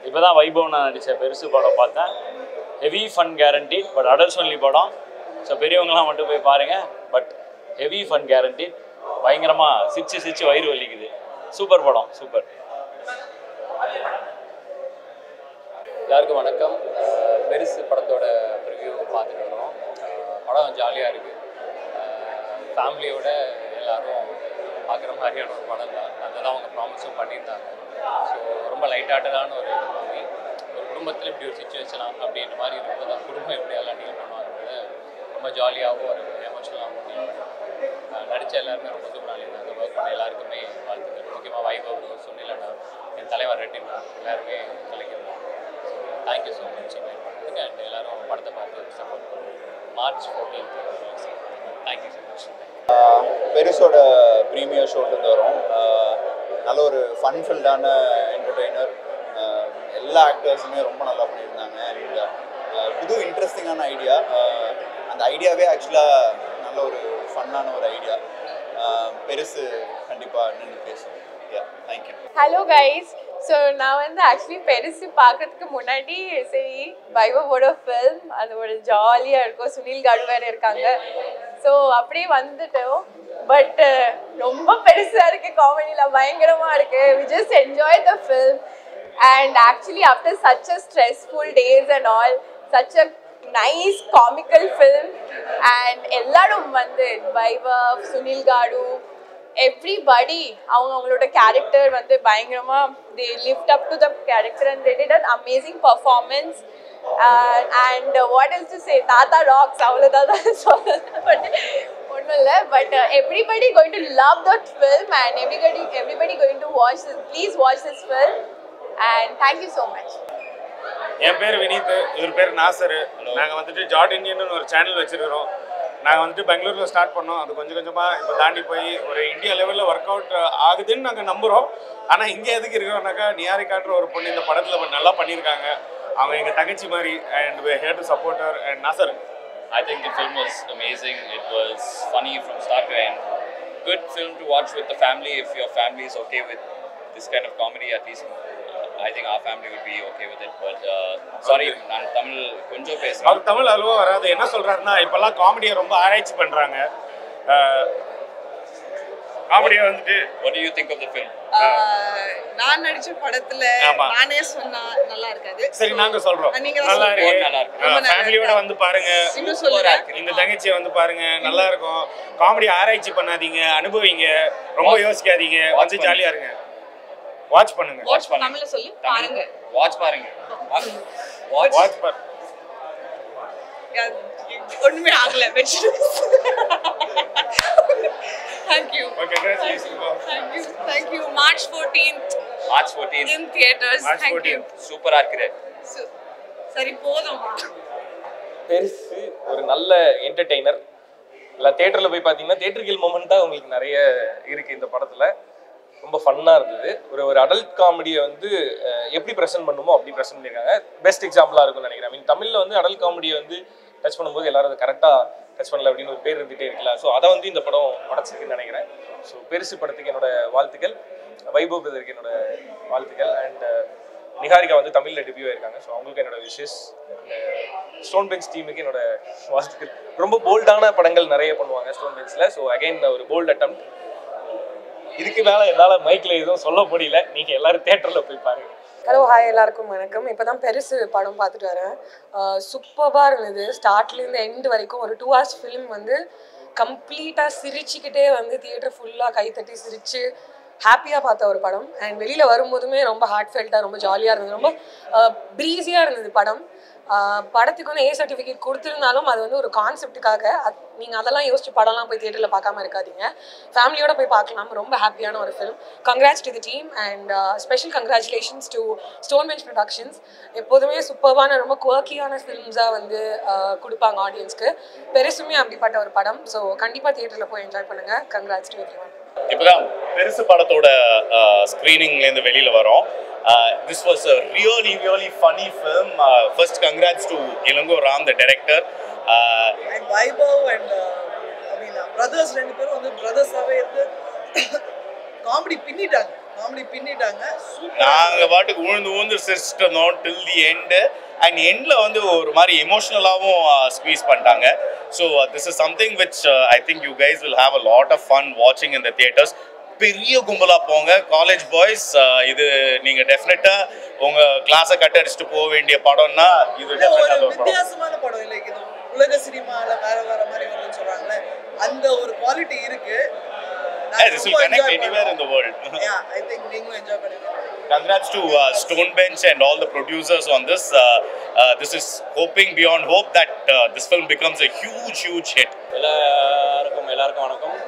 இப்போ தான் வைபவ் நான் நடித்த பெருசு படம் பார்த்தேன். Heavy fun guaranteed, but adults only படம். ஸோ பெரியவங்களாம் மட்டும் போய் பாருங்கள். But heavy fun guaranteed. பயங்கரமாக சிரிச்சு வயிறு வலிக்குது. சூப்பர் படம், சூப்பர். எல்லாருக்கும் வணக்கம். பெருசு படத்தோட ரிவ்யூ பார்த்துட்டு வரோம். படம் ஜாலியாக இருக்குது. ஃபேமிலியோட எல்லோரும் பார்க்குற மாதிரியான ஒரு படம் தான். அதெல்லாம் அவங்க ப்ராமிஸும் பண்ணியிருந்தாங்க. ஸோ ரொம்ப லைட்டாட்டடான ஒரு மூவி. ஒரு குடும்பத்தில் இப்படி ஒரு சுச்சுவேஷனாக அப்படின்ற மாதிரி இருக்கும்போது அந்த குடும்பம் எப்படி எல்லாம் டீல் பண்ணுவாங்கிறது ரொம்ப ஜாலியாகவும் ஒரு எமோஷனலாகவும் டீல் பண்ணுவாங்க. நடித்த எல்லாருமே ரொம்ப சூப்பராக இருந்தாங்க. ஒர்க் பண்ண எல்லாருக்குமே வாழ்த்துக்கள். முக்கியமாக வைபவ், சுனில் அண்ணா, என் தலைவர் ரெட்டினா எல்லாருமே கலைக்கிறாங்க. So thank you so much invite பண்ணதுக்கு. அண்ட் எல்லோரும் படத்தை பார்த்து சப்போர்ட் பண்ணுவோம். March 14th. Thank you so much. பெருசோட ப்ரீமியர் ஷோட்டு வரும். நல்ல ஒரு ஃபன் ஃபில்டான என்டர்டெய்னர். எல்லா ஆக்டர்ஸுமே ரொம்ப நல்லா பண்ணியிருந்தாங்க. அண்ட் புது இன்ட்ரெஸ்டிங்கான ஐடியா. அந்த ஐடியாவே ஆக்சுவலாக நல்ல ஒரு ஃபன்னான ஒரு ஐடியா. பெருசு கண்டிப்பாக நின்று பேசும். தேங்க்யூ. Hello guys. ஸோ நான் வந்து ஆக்சுவலி பெருசு பார்க்கறதுக்கு முன்னாடி சரி வைபவோட ஃபில்ம் அது ஒரு ஜாலியாக இருக்கும். சுனில் காடு வேறு இருக்காங்க. ஸோ அப்படியே வந்துட்டோம். பட் ரொம்ப பெருசாக இருக்குது. காமெடியில் பயங்கரமாக இருக்குது. We just enjoy the film. And actually after such a stressful days and all such a nice comical film. And எல்லாரும் வந்து வைபவ், சுனில் காடு, everybody அவங்களோட கேரக்டர் வந்து பயங்கரமாக they lived up to the character and they did an amazing performance. And what else to say, Tata rocks. அவ்வளோதான் சொல்லலாம். But ஒன்றும் இல்லை. But everybody going to love that film and everybody going to watch this. Please watch this film and thank you so much. என் பேர் வினீத், இவர் பேர் நாசர். நாங்கள் வந்துட்டு Jat Indian ஒரு சேனல் வச்சுருக்கிறோம். நாங்கள் வந்துட்டு பெங்களூரில் ஸ்டார்ட் பண்ணோம். அது கொஞ்சம் கொஞ்சமாக இப்போ தாண்டி போய் ஒரு இந்தியா லெவலில் ஒர்க் அவுட் ஆகுதுன்னு நாங்கள் நம்புகிறோம். ஆனால் இங்கே எதுக்கு இருக்கிறோம்னாக்கா நியாரி காட்டுற ஒரு பொண்ணு இந்த படத்தில் நல்லா பண்ணியிருக்காங்க. அவங்க எங்கள் தங்கச்சி மாதிரி. And we here to support her. And Nasser, I think the film was amazing. It was funny from start to end. Good film to watch with the family if your family is okay with this kind of comedy. At least I think our family would be okay with it. But sorry, நான் தமிழ் கொஞ்சம் பேசுகிறேன். அவர் தமிழ் அவ்வளோவா வராது. என்ன சொல்கிறாருன்னா இப்போல்லாம் காமெடியை ரொம்ப ஆராய்ச்சி பண்ணுறாங்க. காமெடியை வந்துட்டு What do you think of the film? நான் நடிச்ச படத்துல நானே சொன்னா நல்லா இருக்காது. சரி நாங்க சொல்றோம். நல்லா இருக்கு. ஃபேமிலியோட வந்து பாருங்க. இந்த தங்கச்சியை வந்து பாருங்க. நல்லா இருக்கும். காமெடி ஆராய்ச்சி பண்ணாதீங்க, அனுபவிங்க, ரொம்ப யோசிக்காதீங்க, வந்து ஜாலியா இருங்க. வாட்ச் பண்ணுங்க. தமிழ்ல சொல்லி பாருங்க. வாட்ச் பாருங்க. வாட்ச் பாருங்க. ஒண்ணுமே ஆகல. Thank you. Okay, congratulations. Thank you. March 14th. In theaters. Thank you. Super இருக்குது. சரி போதும். பெருசு ஒரு நல்ல என்டர்டெய்னர். இல்லை தியேட்டரில் போய் பார்த்தீங்கன்னா தியேட்டர்கள் மொமெண்ட்டாக உங்களுக்கு நிறைய இருக்குது இந்த படத்தில். ரொம்ப ஃபன்னாக இருந்தது. ஒரு அடல்ட் காமெடியை வந்து எப்படி ப்ரெசென்ட் பண்ணுமோ அப்படி ப்ரெசென்ட் பண்ணியிருக்காங்க. பெஸ்ட் எக்ஸாம்பிளாக இருக்கும்னு நினைக்கிறேன். மீன் தமிழில் வந்து அடல்ட் காமெடியை வந்து டச் பண்ணும்போது எல்லாரும் அதை கரெக்டாக டச் பண்ணல அப்படின்னு ஒரு பேர் இருந்துகிட்டே இருக்கலாம். ஸோ அதை வந்து இந்த படம் உடச்சிருக்குன்னு நினைக்கிறேன். ஸோ பெருசு படத்துக்கு என்னோட வாழ்த்துக்கள். வைபவ் பிரதருக்கு என்னோட வாழ்த்துக்கள். அண்ட் நிகாரிகா வந்து தமிழில் டெபியூ ஆயிருக்காங்க. ஸோ அவங்களுக்கு என்னோட விஷஸ். ஸ்டோன் பெஞ்ச் டீமுக்கு என்னோட வாழ்த்துக்கள். ரொம்ப போல்டான படங்கள் நிறைய பண்ணுவாங்க ஸ்டோன் பெஞ்சில். ஸோ அகைன் ஒரு போல்ட் அட்டெம்ப்ட். இதுக்கு மேலே என்னால் மைக்கில் எதுவும் சொல்ல முடியல. நீங்கள் எல்லோரும் தேட்டரில் போய் பாருங்கள். ஹலோ ஹாய் எல்லாருக்கும் வணக்கம். இப்போ தான் பெருசு படம் பார்த்துட்டு வரேன். சூப்பராக இருந்தது. ஸ்டார்ட்லேருந்து எண்டு வரைக்கும் ஒரு 2 hours ஃபிலிம் வந்து கம்ப்ளீட்டாக சிரிச்சுக்கிட்டே வந்து தியேட்டர் ஃபுல்லாக கைத்தட்டி சிரித்து ஹாப்பியாக பார்த்த ஒரு படம். அண்ட் வெளியில் வரும்போதுமே ரொம்ப ஹார்ட் ஃபெல்ட்டாக ரொம்ப ஜாலியாக இருந்தது. ரொம்ப ப்ரீஸியாக இருந்தது படம். படத்துக்கு வந்து A சர்டிஃபிகேட் கொடுத்துருந்தாலும் அது வந்து ஒரு கான்செப்டுக்காக. நீங்கள் அதெல்லாம் யோசிச்சு படம்லாம் போய் தியேட்டரில் பார்க்காம இருக்காதீங்க. ஃபேமிலியோட போய் பார்க்கலாம். ரொம்ப ஹாப்பியான ஒரு film. Congrats to the team and special congratulations to stone bench productions. எப்போதுமே சூப்பர்வான ரொம்ப குவர்க்கியான ஃபிலிம்ஸாக வந்து கொடுப்பாங்க ஆடியன்ஸ்க்கு. பெருசுமே அப்படிப்பட்ட ஒரு படம். ஸோ கண்டிப்பாக தியேட்டரில் போய் என்ஜாய் பண்ணுங்கள். Congrats to everyone. இப்போதான் பெருசு படத்தோட ஸ்க்ரீனிங்லேருந்து வெளியில் வரோம். This was a really funny film. First, congrats to Ilango Ram, the director. And Vaibhav and brothers ரெண்டு பேரும் வந்து brothers-ஆவே இருந்து காமெடி பின்னிட்டாங்க. காமெடி பின்னிட்டாங்க. நாங்கள் பாட்டுக்கு ஊழ்ந்து சிரிச்சுட்டு இருந்தோம் டில் தி எண்டு. அண்ட் எண்டில் வந்து ஒரு மாதிரி எமோஷ்னலாகவும் ஸ்குவீஸ் பண்ணிட்டாங்க. So this is something which I think you guys will have a lot of fun வாட்சிங் இன் த தியேட்டர்ஸ். பெரிய கும்பலாக போங்க காலேஜ் பாய்ஸ். இது நீங்கள் டெஃபினட்டாக உங்கள் கிளாஸை கட் அடிச்சுட்டு போக வேண்டிய படம்னா இது டெஃபினட்டாக ஒரு வித்தியாசமான படம். இல்லை இது உலக சினிமாவில் வேற மாதிரி வரும்னு சொல்கிறாங்களே, அந்த ஒரு குவாலிட்டி இருக்கு. This will connect anywhere in the world. Yeah, I think நீங்களும் என்ஜாய் பண்ணுவீங்க. Congrats to Stone Bench and all the producers on this. This is hoping beyond hope that this film becomes a huge hit. எல்லாருக்கும் வணக்கம்.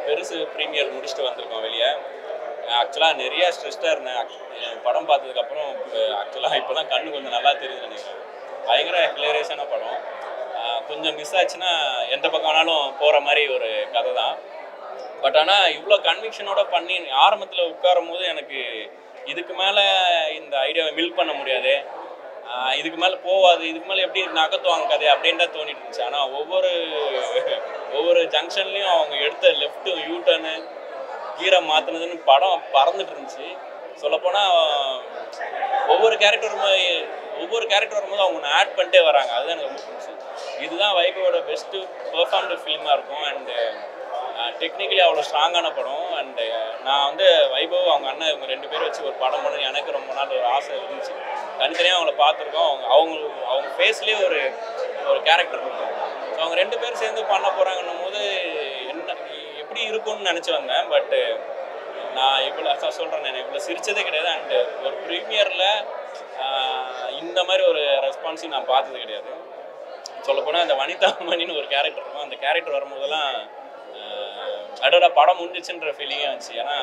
பெருசு premier முடிச்சுட்டு வந்திருக்கோம் வெளியே. ஆக்சுவலாக நிறைய ஸ்ட்ரெஸ்டாக இருந்தேன். படம் பார்த்ததுக்கப்புறம் ஆக்சுவலாக இப்போ தான் கண்ணு கொஞ்சம் நல்லா தெரியுது நினைக்கிறேன். பயங்கர கிளியரேஷனான படம். கொஞ்சம் மிஸ் ஆச்சுன்னா எந்த பக்கம் வேணாலும் போகிற மாதிரி ஒரு கதை தான். பட் ஆனால் இவ்வளோ கன்விக்ஷனோட பண்ணி ஆரம்பத்தில் உட்காரும் போது எனக்கு இதுக்கு மேலே இந்த ஐடியாவை மில்க் பண்ண முடியாது, இதுக்கு மேலே போகாது, இதுக்கு மேலே எப்படி நகர்த்துவாங்க கதை அப்படின்னு தான் தோணிட்டு இருந்துச்சு. ஆனால் ஒவ்வொரு ஜங்ஷன்லேயும் அவங்க எடுத்த லெஃப்ட்டு யூட்டர்னு கீரை மாற்றினதுன்னு படம் பறந்துட்டு இருந்துச்சு. சொல்லப்போனால் ஒவ்வொரு கேரக்டர் வரும்போது அவங்க ஒன்று ஆட் பண்ணிட்டே வராங்க. அதுதான் எனக்கு ரொம்ப பிடிச்சி. இதுதான் வைபவோட பெஸ்ட்டு பெர்ஃபார்ம்டு ஃபிலிமாக இருக்கும். அண்டு டெக்னிக்கலி அவ்வளோ ஸ்ட்ராங்கான படம். அண்டு நான் வந்து வைபவ் அவங்க அண்ணன் இவங்க 2 பேரும் வச்சு ஒரு படம் பண்ண எனக்கு ரொம்ப நாள் ஒரு ஆசை இருந்துச்சு. தனித்தனியாக அவங்கள பார்த்துருக்கோம். அவங்க ஃபேஸ்லேயே ஒரு கேரக்டர் இருக்கும். ஸோ அவங்க 2 பேரும் சேர்ந்து பண்ண போகிறாங்கன்னும் போது எப்படி இருக்கும்னு நினச்சி வந்தேன். பட்டு நான் இவ்வளோ சொல்கிறேன், நான் இவ்வளோ சிரித்ததே கிடையாது. அண்டு ஒரு ப்ரீமியரில் இந்த மாதிரி ஒரு ரெஸ்பான்ஸையும் நான் பார்த்தது கிடையாது. சொல்லப்போனால் அந்த வனிதா மணின்னு ஒரு கேரக்டர் இருக்கும். அந்த கேரக்டர் வரும்போதெல்லாம் அதோட படம் முடிஞ்சிச்சுன்ற ஃபீலிங்கே வந்துச்சு. ஏன்னா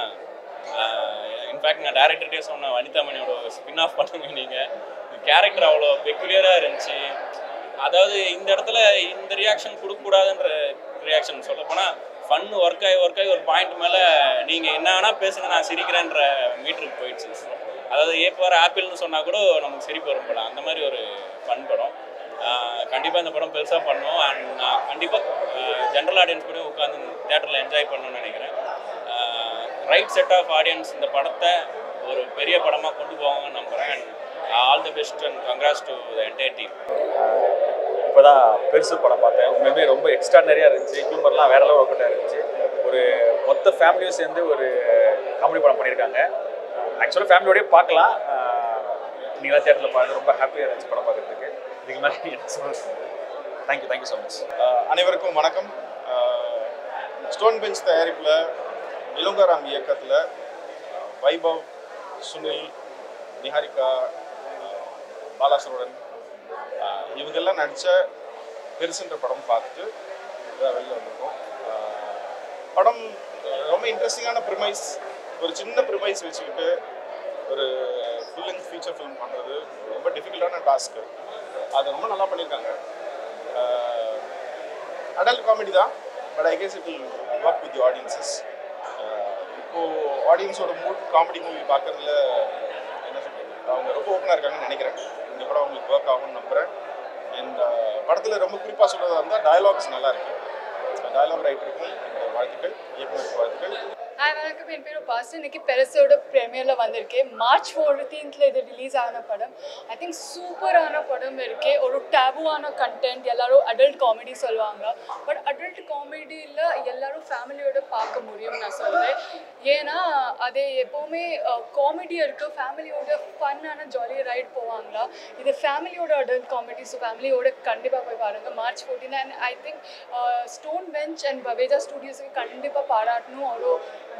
இன்ஃபேக்ட் நான் டேரக்டர்கிட்டே சொன்னேன், வனிதா மணியோட ஸ்பின் ஆஃப் பண்ணுங்க நீங்கள். கேரக்டர் அவ்வளோ பெக்குலியராக இருந்துச்சு. அதாவது இந்த இடத்துல இந்த ரியாக்ஷன் கொடுக்கக்கூடாதுன்ற ரியாக்ஷன். சொல்லப்போனால் ஃபன் ஒர்க் ஆகி ஒரு பாயிண்ட் மேலே நீங்கள் என்ன வேணால் பேசுங்க நான் சிரிக்கிறேன்ற மீட்டருக்கு போயிடுச்சு. அதாவது ஏப்போ ஆப்பிள்னு சொன்னால் கூட நமக்கு சிரிப்பு வரும் போல. அந்த மாதிரி ஒரு ஃபன் படம். கண்டிப்பாக இந்த படம் பெருசாக பண்ணோம். அண்ட் நான் கண்டிப்பாக ஜென்ரல் ஆடியன்ஸ் கூட உட்காந்து தேட்டரில் என்ஜாய் பண்ணணும்னு நினைக்கிறேன். ரைட் செட் ஆஃப் ஆடியன்ஸ் இந்த படத்தை ஒரு பெரிய படமாக கொண்டு போவாங்கன்னு நம்புகிறேன். And all the best and congrats to the entire team. இப்போ தான் பெருசு படம் பார்த்தேன். உண்மையுமே ரொம்ப எக்ஸ்ட்ரானரியாக இருந்துச்சு. ஹியூமர்லாம் வேற லெவல் ஒர்க் அவுட்டாக இருந்துச்சு. ஒரு மொத்த ஃபேமிலியும் சேர்ந்து ஒரு காமெடி படம் பண்ணியிருக்காங்க. ஆக்சுவலாக ஃபேமிலியோடய பார்க்கலாம். நீங்களாம் தேட்டரில் பார்த்து ரொம்ப ஹாப்பியாக இருந்துச்சு படம் பார்க்குறதுக்கு. இதுக்கு மேலே தேங்க்யூ ஸோ மச். அனைவருக்கும் வணக்கம். ஸ்டோன் பெஞ்ச் தயாரிப்பில் இளங்கோராம் இயக்கத்தில் வைபவ், சுனில், நிஹாரிகா, பாலாசரோடன் இவங்கெல்லாம் நடித்த பெருசுன்ற படம் பார்த்துட்டு வெளில வந்திருக்கோம். படம் ரொம்ப இன்ட்ரெஸ்டிங்கான ப்ரிமைஸ், ஒரு சின்ன ப்ரிமைஸ் வச்சுக்கிட்டு ஒரு ஃபுல் லென்த் ஃபீச்சர் ஃபிலிம் பண்ணுறது ரொம்ப டிஃபிகல்ட்டான டாஸ்க்கு. அது ரொம்ப நல்லா பண்ணியிருக்காங்க. அடல்ட் காமெடி தான், but I guess it will work with the audiences. இப்போது ஆடியன்ஸோட காமெடி மூவி பார்க்குறதுல என்ன சொல்கிறது, அவங்க ரொம்ப ஓப்பனாக இருக்காங்கன்னு நினைக்கிறேன். இந்த படம் அவங்களுக்கு ஒர்க் ஆகும்னு நம்புகிறேன். அண்ட் படத்தில் ரொம்ப குறிப்பாக சொல்கிறதா இருந்தால் டயலாக்ஸ் நல்லா இருக்குது. டயலாக் ரைட்டருக்கும் வாழ்த்துக்கள், இயக்குனருக்கு வாழ்த்துக்கள். ஹாய் வணக்கம், என் பேர் பாஸ்ட். இன்னைக்கு பெருசோட ப்ரீமியரில் வந்திருக்கேன். மார்ச் 14th இது ரிலீஸ் ஆன படம். ஐ திங்க் சூப்பரான படம் இருக்கு. ஒரு டேபுவான கண்டென்ட். எல்லாரும் அடல்ட் காமெடி சொல்லுவாங்க, பட் அடல்ட் காமெடியில் எல்லாரும் ஃபேமிலியோட பார்க்க முடியும் நான் சொல்கிறேன். ஏன்னா அது எப்போவுமே காமெடி இருக்குது, ஃபேமிலியோட ஃபன்னான ஜாலியாக ரைட் போவாங்களா. இது ஃபேமிலியோட அடல்ட் காமெடி. ஸோ ஃபேமிலியோட கண்டிப்பாக போய் பாருங்கள் March 14. And I think Stone Bench and Baweja ஸ்டுடியோஸுக்கு கண்டிப்பாக பாராட்டணும். ஒரு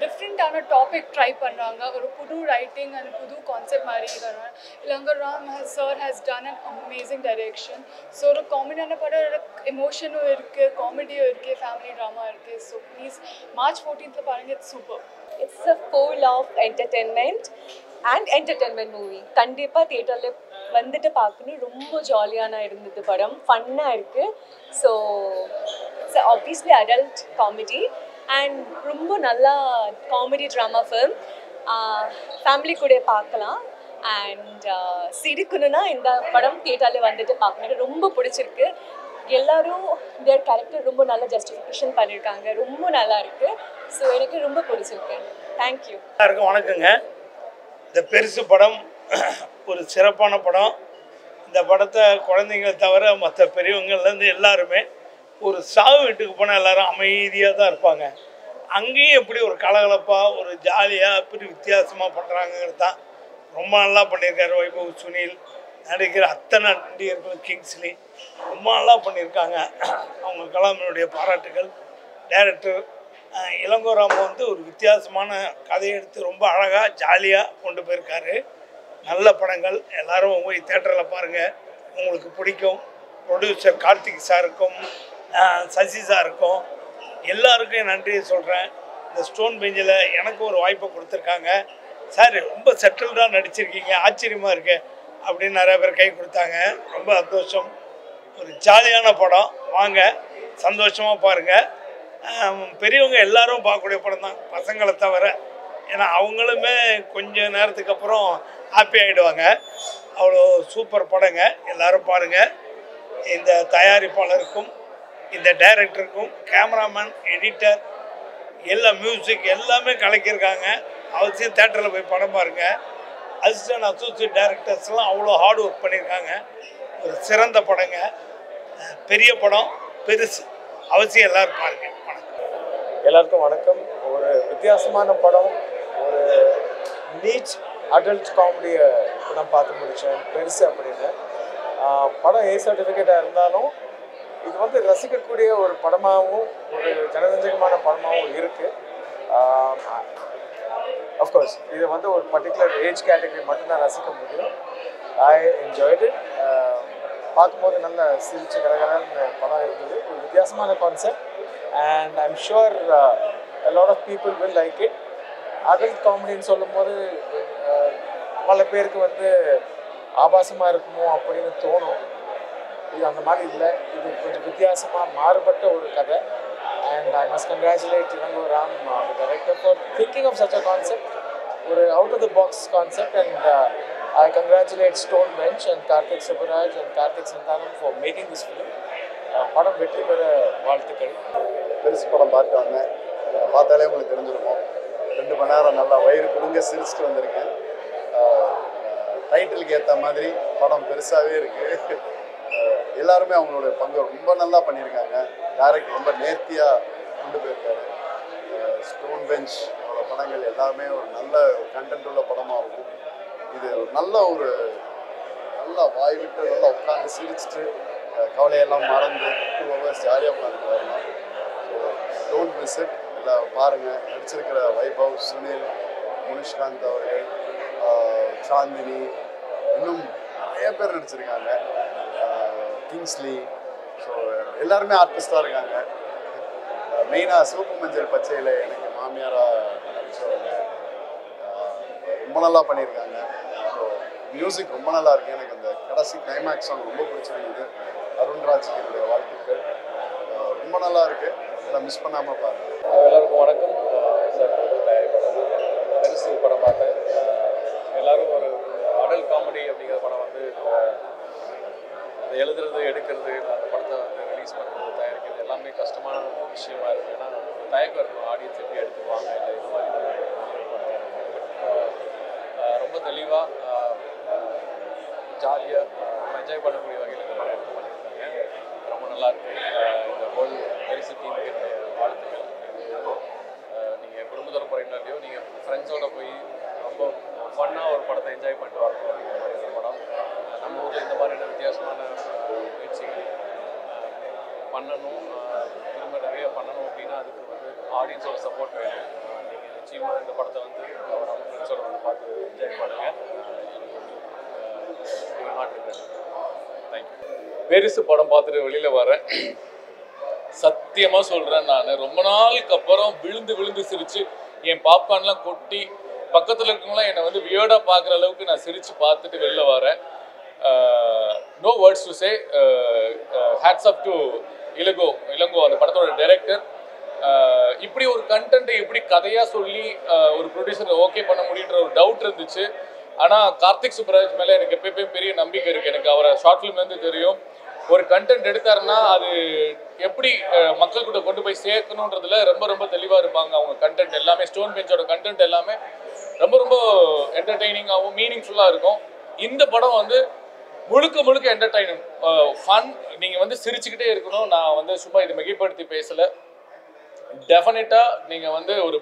டிஃப்ரெண்ட்டான டாபிக் ட்ரை பண்ணுறாங்க. ஒரு புது ரைட்டிங் அண்ட் புது கான்செப்ட் மாதிரி இருக்கிறாங்க. Elango Ram sir has done an amazing direction. So ஒரு காமெடியான படம், எமோஷனும் இருக்குது, காமெடியும் இருக்குது, ஃபேமிலி ட்ராமா இருக்குது. ஸோ ப்ளீஸ் மார்ச் 14th பாருங்கள். It's super. It's a full of entertainment and entertainment movie. கண்டிப்பாக தியேட்டரில் வந்துட்டு பார்க்கணும். ரொம்ப ஜாலியான இருந்தது படம், ஃபன்னாக இருக்குது. So it's obviously adult comedy and ரொம்ப நல்லா காமெடி ட்ராமா ஃபிலிம். ஃபேமிலி கூட பார்க்கலாம். அண்ட் சிரிக்கணுன்னா இந்த படம் தியேட்டரில் வந்துட்டு பார்க்கணும். ரொம்ப பிடிச்சிருக்கு. எல்லோரும் தேர் கேரக்டர் ரொம்ப நல்லா ஜஸ்டிஃபிகேஷன் பண்ணியிருக்காங்க. ரொம்ப நல்லா இருக்குது. ஸோ எனக்கு ரொம்ப பிடிச்சிருக்கு. தேங்க்யூ. எல்லாருக்கும் வணக்கங்க. இந்த பெருசு படம் ஒரு சிறப்பான படம். இந்த படத்தை குழந்தைங்க தவிர மற்ற பெரியவங்கள்லேருந்து எல்லாருமே ஒரு சாவு வீட்டுக்கு போனால் எல்லாரும் அமைதியாக தான் இருப்பாங்க. அங்கேயும் எப்படி ஒரு கலகலப்பாக ஒரு ஜாலியாக எப்படி வித்தியாசமாக பண்ணுறாங்கிறது தான் ரொம்ப நல்லா பண்ணியிருக்காரு வைபவ் சுனில். நடிக்கிற அத்தனை நடிகர்களும் கிங்ஸ்லி ரொம்ப நல்லா பண்ணியிருக்காங்க. அவங்க கலாமினுடைய பாராட்டுகள். டைரக்டர் இளங்கோராம வந்து ஒரு வித்தியாசமான கதையை எடுத்து ரொம்ப அழகாக ஜாலியாக கொண்டு போயிருக்காரு. நல்ல படங்கள் எல்லாரும் போய் தேட்டரில் பாருங்கள், உங்களுக்கு பிடிக்கும். ப்ரொடியூசர் கார்த்திக் சாருக்கும் சசி சாருக்கும் எல்லாருக்கும் என் நன்றியை சொல்கிறேன். இந்த ஸ்டோன் பெஞ்சில் எனக்கு ஒரு வாய்ப்பை கொடுத்துருக்காங்க. சார் ரொம்ப செட்டில்டாக நடிச்சிருக்கீங்க, ஆச்சரியமாக இருக்கு அப்படின்னு நிறைய பேர் கை கொடுத்தாங்க. ரொம்ப சந்தோஷம். ஒரு ஜாலியான படம், வாங்க சந்தோஷமாக பாருங்கள். பெரியவங்க எல்லாரும் பார்க்கக்கூடிய படம் தான், பசங்களை தவிர. ஏன்னா அவங்களுமே கொஞ்சம் நேரத்துக்கு அப்புறம் ஹாப்பி ஆகிடுவாங்க. அவ்வளோ சூப்பர் படங்க, எல்லோரும் பாருங்கள். இந்த தயாரிப்பாளருக்கும் இந்த டைரக்டருக்கும் கேமராமேன் எடிட்டர் எல்லா மியூசிக் எல்லாமே கலக்கியிருக்காங்க. அவசியம் தேட்டரில் போய் படம் பாருங்கள். அசிஸ்டன்ட் அசோசியேட் டைரக்டர்ஸ்லாம் அவ்வளோ ஹார்ட் ஒர்க் பண்ணியிருக்காங்க. ஒரு சிறந்த படங்க, பெரிய படம், பெருசு. அவசியம் எல்லோரும் பாருங்கள். எல்லாருக்கும் வணக்கம். ஒரு வித்தியாசமான படம், ஒரு நீச் அடல்ட் காமெடியை நான் பார்த்து முடித்தேன் பெருசு அப்படின்னு. படம் ஏ சர்டிஃபிகேட்டாக இருந்தாலும் இது வந்து ரசிக்கக்கூடிய ஒரு படமாகவும் ஒரு ஜனரஞ்சகமான படமாகவும் இருக்குது. அஃப்கோர்ஸ் இது வந்து ஒரு பர்டிகுலர் ஏஜ் கேட்டகரி மட்டும்தான் ரசிக்க முடியும். I enjoyed it. பார்க்கும்போது நல்ல சிரிச்சு கரகரன்னு படம் இருந்தது. ஒரு வித்தியாசமான concept. And I'm sure a lot of people will like it. Adult comedy சொல்லும்போது பல பேருக்கு வந்து ஆபாசமாக இருக்குமோ அப்படின்னு தோணும். இது அந்த மாதிரி இல்லை. இது கொஞ்சம் வித்தியாசமாக மாறுபட்ட ஒரு கதை. And I must congratulate Ilangoram, the director, for thinking of such a concept, ஒரு out of the box concept. And I congratulate Stone Bench and Karthik Subaraj and Karthik Santhanam for making this film. படம் வெற்றி பெற வாழ்த்துக்கள். பெருசு படம் பார்க்க வந்தேன். பார்த்தாலே உங்களுக்கு தெரிஞ்சிருக்கும். 2 மணி நேரம் நல்லா வயிறு கொடுங்க சிரிச்சுட்டு வந்திருக்கேன். டைட்டிலுக்கு ஏற்ற மாதிரி படம் பெருசாகவே இருக்குது. எல்லாருமே அவங்களோட பங்கு ரொம்ப நல்லா பண்ணியிருக்காங்க. டைரக்டர் ரொம்ப நேர்த்தியாக கொண்டு போயிருக்காரு. ஸ்டோன் பெஞ்ச் படங்கள் எல்லாமே ஒரு நல்ல கண்டென்ட் உள்ள படமாக இருக்கும். இது நல்ல நல்லா வாய் விட்டு நல்லா உட்காந்து சிரிச்சுட்டு கவலையெல்லாம் மறந்து 2 hours ஜாலியாக உட்காந்துட்டு வரலாம். So don't miss it. எல்லாம் பாருங்கள். நடிச்சிருக்கிற வைபவ் சுனில், முனிஷ்காந்த் அவர்கள், சாந்தினி, இன்னும் நிறைய பேர் நடிச்சிருக்காங்க. கிங்ஸ்லி. ஸோ எல்லாருமே ஆர்டிஸ்டாக இருக்காங்க. மெயினாக சிவப்பு மஞ்சள் பச்சையில் எனக்கு மாமியாராக நடிச்சவங்க ரொம்ப நல்லா பண்ணியிருக்காங்க. ஸோ மியூசிக் ரொம்ப நல்லா இருக்குது. எனக்கு அந்த கடைசி கிளைமேக்ஸ் சாங் ரொம்ப பிடிச்சிருக்குது. அருண்ராஜ்க்கு என்னுடைய வாழ்த்துக்கள். ரொம்ப நல்லா இருக்குது. எல்லாம் மிஸ் பண்ணாமல் பாருங்கள். எல்லாருக்கும் வணக்கம். சார் பெருசு படம் பார்த்தேன். எல்லோரும் ஒரு அடல்ட் காமெடி அப்படிங்கிற படம் வந்து அதை எழுதுறது, எடுக்கிறது, அந்த படத்தை வந்து ரிலீஸ் பண்ணுறது, தயாரிக்கிறது எல்லாமே கஷ்டமான விஷயமா இருக்குது. ஏன்னா தயக்கம் இருக்கும், ஆடியன்ஸ் எப்படி எடுத்துக்குவாங்க, இல்லை இந்த மாதிரி ரொம்ப தெளிவாக ஜாலியாக என்ஜாய் பண்ணக்கூடிய வகையில் இந்த மாதிரி எடுத்து பண்ணியிருக்காங்க. ரொம்ப நல்லாயிருக்கு. இந்த ஹோல் பெருசு டீமுக்கு என்னுடைய வாழ்த்துக்கள். நீங்கள் குடும்பத்தோட போகிறீங்கனாலையோ நீங்கள் ஃப்ரெண்ட்ஸோடு போய் ரொம்ப ஃபன்னாக ஒரு படத்தை என்ஜாய் பண்ணிட்டு வரணும் அப்படிங்கிற மாதிரி ஒரு படம். நம்ம ஊரில் இந்த மாதிரியான வித்தியாசமான முயற்சிகள் பண்ணணும், திரும்ப நிறைய பண்ணணும் அப்படின்னா அதுக்கு வந்து ஆடியன்ஸோட சப்போர்ட் வேணும். நீங்கள் நிச்சயமாக இந்த படத்தை வந்து நம்ம ஃப்ரெண்ட்ஸோட வந்து பார்த்து என்ஜாய் பண்ணுங்கள். பெருசு படம் பார்த்துட்டு வெளியில் வரேன். சத்தியமாக சொல்கிறேன், நான் ரொம்ப நாளுக்கு அப்புறம் விழுந்து சிரித்து என் பாப்கார்ன்லாம் கொட்டி பக்கத்தில் இருக்கவங்களாம் என்னை வந்து வியர்டாக பார்க்குற அளவுக்கு நான் சிரித்து பார்த்துட்டு வெளில வரேன். No words to say. Hats off to Ilango அந்த படத்தோட டைரக்டர். இப்படி ஒரு கண்டென்ட்டை எப்படி கதையாக சொல்லி ஒரு ப்ரொடியூசரை ஓகே பண்ண முடியுன்ற ஒரு டவுட் இருந்துச்சு. ஆனால் கார்த்திக் சுப்ராஜ் மேலே எனக்கு எப்பயுமே பெரிய நம்பிக்கை இருக்குது. எனக்கு அவரை ஷார்ட் ஃபிலிம்லேருந்து தெரியும். ஒரு கண்டென்ட் எடுத்தாருன்னா அது எப்படி மக்கள்கிட்ட கொண்டு போய் சேர்க்கணுன்றதுல ரொம்ப ரொம்ப தெளிவாக இருப்பாங்க. அவங்க கண்டென்ட் எல்லாமே ஸ்டோன் பெஞ்சோட கண்டென்ட் எல்லாமே ரொம்ப ரொம்ப என்டர்டெய்னிங்காகவும் மீனிங்ஃபுல்லாக இருக்கும். இந்த படம் வந்து முழுக்க முழுக்க என்டர்டைனிங் ஃபன். நீங்கள் வந்து சிரிச்சுக்கிட்டே இருக்கணும். நான் வந்து சும்மா இதை மிகைப்படுத்தி பேசலை. டெஃபினட்டாக நீங்கள் வந்து ஒரு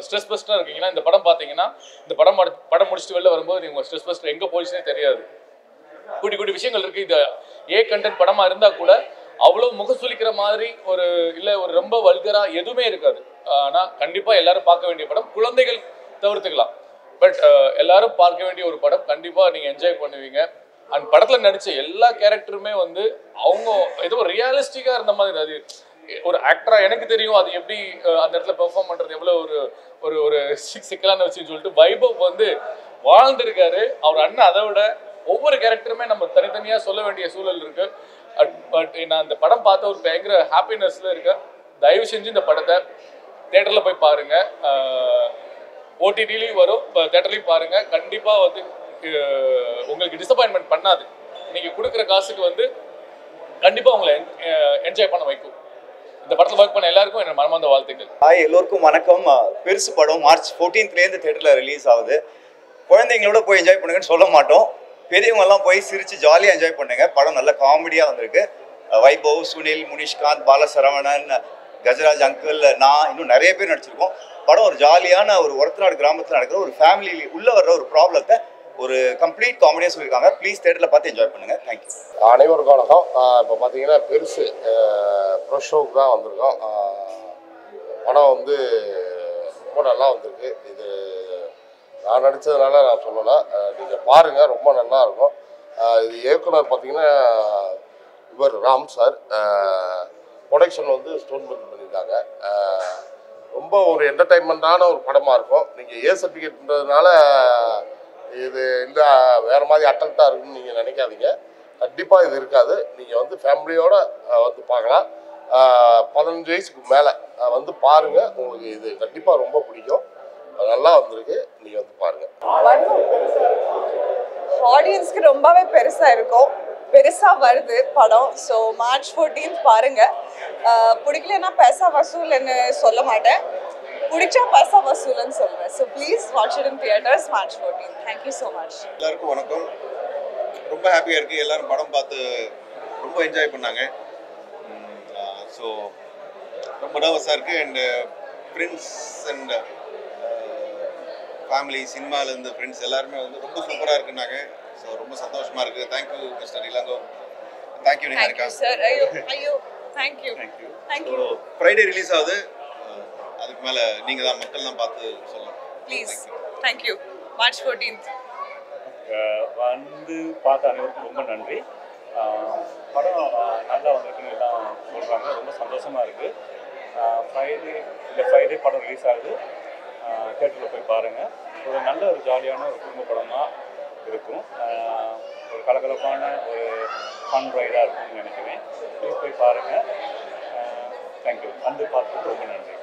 ஸ்ட்ரெஸ் பஸ்டராக இருக்கீங்கன்னா இந்த படம் பார்த்தீங்கன்னா இந்த படம் முடிச்சுட்டு வெளில வரும்போது நீங்கள் ஸ்ட்ரெஸ் பஸ்டர் எங்கே போயிடுச்சுனே தெரியாது. குட்டி குட்டி விஷயங்கள் இருக்குது. இது கண்டென்ட் படமாக இருந்தால் கூட அவ்வளோ முகசுலிக்கிற மாதிரி ஒரு இல்லை ஒரு ரொம்ப வல்கராக எதுவுமே இருக்காது. ஆனால் கண்டிப்பாக எல்லாரும் பார்க்க வேண்டிய படம். குழந்தைகள் தவிர்த்துக்கலாம், பட் எல்லாரும் பார்க்க வேண்டிய ஒரு படம். கண்டிப்பாக நீங்கள் என்ஜாய் பண்ணுவீங்க. அண்ட் படத்தில் நடித்த எல்லா கேரக்டருமே வந்து அவங்க ஏதோ ரியலிஸ்டிக்காக இருந்த மாதிரி. அது ஒரு ஆக்டராக எனக்கு தெரியும் அது எப்படி அந்த இடத்துல பெர்ஃபார்ம் பண்ணுறது எவ்வளோ ஒரு ஒரு ஒரு சிக்கலான விஷயம்னு சொல்லிட்டு வைபவ் வந்து வாழ்ந்துருக்காரு. அவர் அண்ணன் அதை விட ஒவ்வொரு கேரக்டருமே நம்ம தனித்தனியாக சொல்ல வேண்டிய சூழல் இருக்குது. பட் நான் அந்த படம் பார்த்த ஒரு பயங்கர ஹாப்பினஸில் இருக்கேன். தயவு செஞ்சு இந்த படத்தை தேட்டரில் போய் பாருங்கள். ஓடிடிலையும் வரும், தேட்டர்லையும் பாருங்கள். கண்டிப்பாக வந்து உங்களுக்கு டிசப்பாயின்மெண்ட் பண்ணாது. நீங்கள் கொடுக்குற காசுக்கு வந்து கண்டிப்பாக உங்களை என்ஜாய் பண்ண வைக்கும். இந்த படத்தில் ஒர்க் பண்ண எல்லாருக்கும் என்ன மனமார்ந்த வாழ்த்துக்கள். ஹாய், எல்லோருக்கும் வணக்கம். பெருசு படம் மார்ச் 14th தேட்டரில் ரிலீஸ் ஆகுது. குழந்தைங்களோட போய் என்ஜாய் பண்ணுங்கன்னு சொல்ல மாட்டோம். பெரியவங்கெல்லாம் போய் சிரித்து ஜாலியாக என்ஜாய் பண்ணுங்க. படம் நல்ல காமெடியாக வந்திருக்கு. வைபவ், சுனில், முனிஷ்காந்த், பாலசரவணன், கஜராஜ் அங்கிள், நான் இன்னும் நிறைய பேர் நடிச்சிருக்கோம். படம் ஒரு ஜாலியான ஒரு ஒருத்தநாடு கிராமத்தில் நடக்கிற ஒரு ஃபேமிலி உள்ளே வர்ற ஒரு ப்ராப்ளத்தை ஒரு கம்ப்ளீட் காமெடியாக சொல்லியிருக்காங்க. ப்ளீஸ் தேட்டரில் பார்த்து என்ஜாய் பண்ணுங்கள். தேங்க்யூ. அனைவருக்கும் வணக்கம். இப்போ பார்த்தீங்கன்னா பெருசு ப்ரோ ஷோவுக்கு தான் வந்திருக்கோம். படம் வந்து ரொம்ப நல்லா வந்திருக்கு. இது நான் நடித்ததுனால நான் சொல்லலை, நீங்கள் பாருங்கள், ரொம்ப நல்லா இருக்கும். இது இயக்குனர் பார்த்தீங்கன்னா இவர் ராம் சார், ப்ரொடக்ஷன் வந்து ஸ்டோன் பெஞ்ச் பண்ணியிருக்காங்க. ரொம்ப ஒரு என்டர்டைன்மெண்ட்டான ஒரு படமாக இருக்கும். நீங்கள் ஏ சர்டிஃபிகேட்ன்றதுனால இது இல்லை வேறு மாதிரி அட்டல்ட்டாக இருக்குன்னு நீங்கள் நினைக்காதீங்க. கண்டிப்பாக இது இருக்காது. நீங்கள் வந்து ஃபேமிலியோடு வந்து பார்க்கலாம். 15 வயசுக்கு மேலே வந்து பாருங்கள், உங்களுக்கு இது கண்டிப்பாக ரொம்ப பிடிக்கும். நல்லா வந்திருக்கு, நீங்கள் வந்து பாருங்கள். ஆடியன்ஸ்க்கு ரொம்பவே பெருசாக இருக்கும், பெருசாக வருது படம். ஸோ மார்ச் 14th பாருங்கள். பிடிக்கலன்னா பைசா வசூல்னு சொல்ல மாட்டேன், பிடிச்சா பைசா வசூல்னு சொல்கிறேன். So please watch it in theatres March 14th. Thank you so much. எல்லாருக்கும் வணக்கம். ரொம்ப ஹாப்பியாக இருக்குது. எல்லோரும் படம் பார்த்து ரொம்ப என்ஜாய் பண்ணாங்க. ஸோ ரொம்ப நர்வஸாக இருக்குது. அண்டு ஃப்ரெண்ட்ஸ் அண்ட் ஃபேமிலி, சினிமாவிலேருந்து ஃப்ரெண்ட்ஸ் எல்லாருமே வந்து ரொம்ப சூப்பராக இருக்குன்னாங்க. ஸோ ரொம்ப சந்தோஷமாக இருக்குது. Thank you mister Elango. Thank you Niharika sir. ஐயோ தேங்க்யூ. ஸோ ஃப்ரைடே ரிலீஸ் ஆகுது. அதுக்கு மேலே நீங்கள் தான் மக்கள் தான் பார்த்து சொல்லலாம். ப்ளீஸ். தேங்க்யூ. மார்ச் 14th வந்து பார்த்த அனைவருக்கும் ரொம்ப நன்றி. படம் நல்லா வந்திருக்குன்னு எல்லாம் சொல்கிறாங்க. ரொம்ப சந்தோஷமாக இருக்குது. ஃப்ரைடே படம் ரிலீஸ் ஆகுது. தேட்டரில் போய் பாருங்கள். ஒரு நல்ல ஒரு ஜாலியான ஒரு குடும்ப படமாக இருக்கும். ஒரு கலகலப்பான ஒரு ஃபன் ரைடாக இருக்கும்னு நினைக்கிறேன். ப்ளீஸ் போய் பாருங்கள். தேங்க்யூ. வந்து பார்த்துட்டு ரொம்ப நன்றி.